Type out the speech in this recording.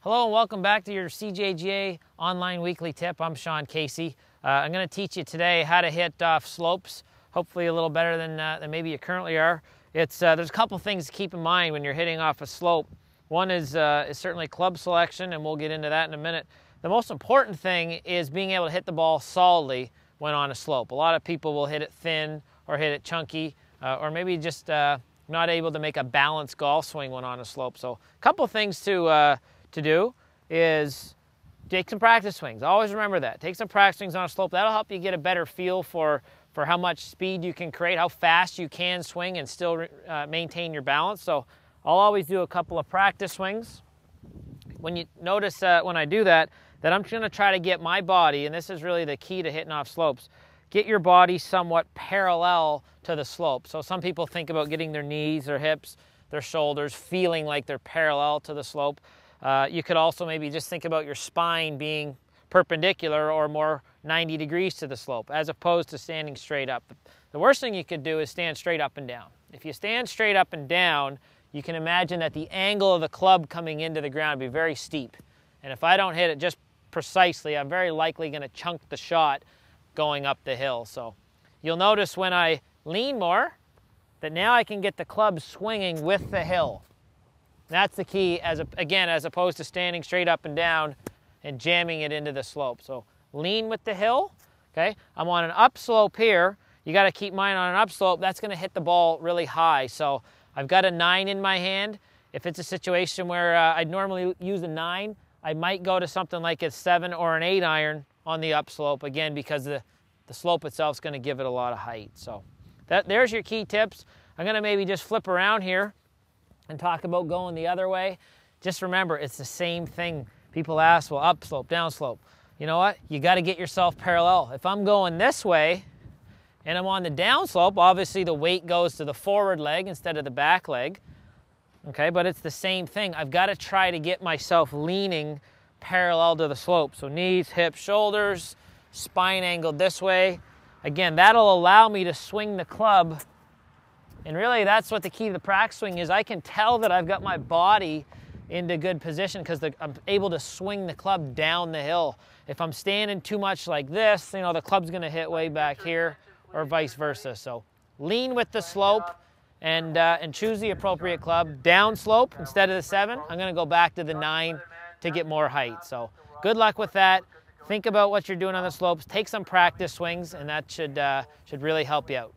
Hello and welcome back to your CJGA online weekly tip. I'm Sean Casey. I'm going to teach you today how to hit off slopes, hopefully a little better than maybe you currently are. There's a couple things to keep in mind when you're hitting off a slope. One is certainly club selection, and we'll get into that in a minute. The most important thing is being able to hit the ball solidly when on a slope. A lot of people will hit it thin or hit it chunky, or maybe just not able to make a balanced golf swing when on a slope. So a couple things to do is take some practice swings. Always remember that. Take some practice swings on a slope. That'll help you get a better feel for how much speed you can create, how fast you can swing and still maintain your balance. So I'll always do a couple of practice swings. When you notice when I do that I'm going to try to get my body, and this is really the key to hitting off slopes, get your body somewhat parallel to the slope. So some people think about getting their knees, their hips, their shoulders feeling like they're parallel to the slope. You could also maybe just think about your spine being perpendicular or more 90 degrees to the slope as opposed to standing straight up. The worst thing you could do is stand straight up and down. If you stand straight up and down, you can imagine that the angle of the club coming into the ground would be very steep. And if I don't hit it just precisely, I'm very likely going to chunk the shot going up the hill. So you'll notice when I lean more that now I can get the club swinging with the hill. That's the key, again, as opposed to standing straight up and down and jamming it into the slope. So lean with the hill, okay? I'm on an upslope here. You got to keep mine on an upslope. That's going to hit the ball really high. So I've got a 9 in my hand. If it's a situation where I'd normally use a 9, I might go to something like a 7 or an 8 iron on the upslope, again, because the slope itself is going to give it a lot of height. So there's your key tips. I'm going to maybe just flip around here and talk about going the other way. Just remember, it's the same thing. People ask, well, upslope, downslope. You know what? You got to get yourself parallel. If I'm going this way and I'm on the downslope, obviously the weight goes to the forward leg instead of the back leg. Okay, but it's the same thing. I've got to try to get myself leaning parallel to the slope. So knees, hips, shoulders, spine angled this way. Again, that'll allow me to swing the club. And really, that's what the key to the practice swing is. I can tell that I've got my body into good position because I'm able to swing the club down the hill. If I'm standing too much like this, you know, the club's going to hit way back here or vice versa. So lean with the slope and choose the appropriate club. Down slope instead of the 7, I'm going to go back to the 9 to get more height. So good luck with that. Think about what you're doing on the slopes. Take some practice swings, and that should really help you out.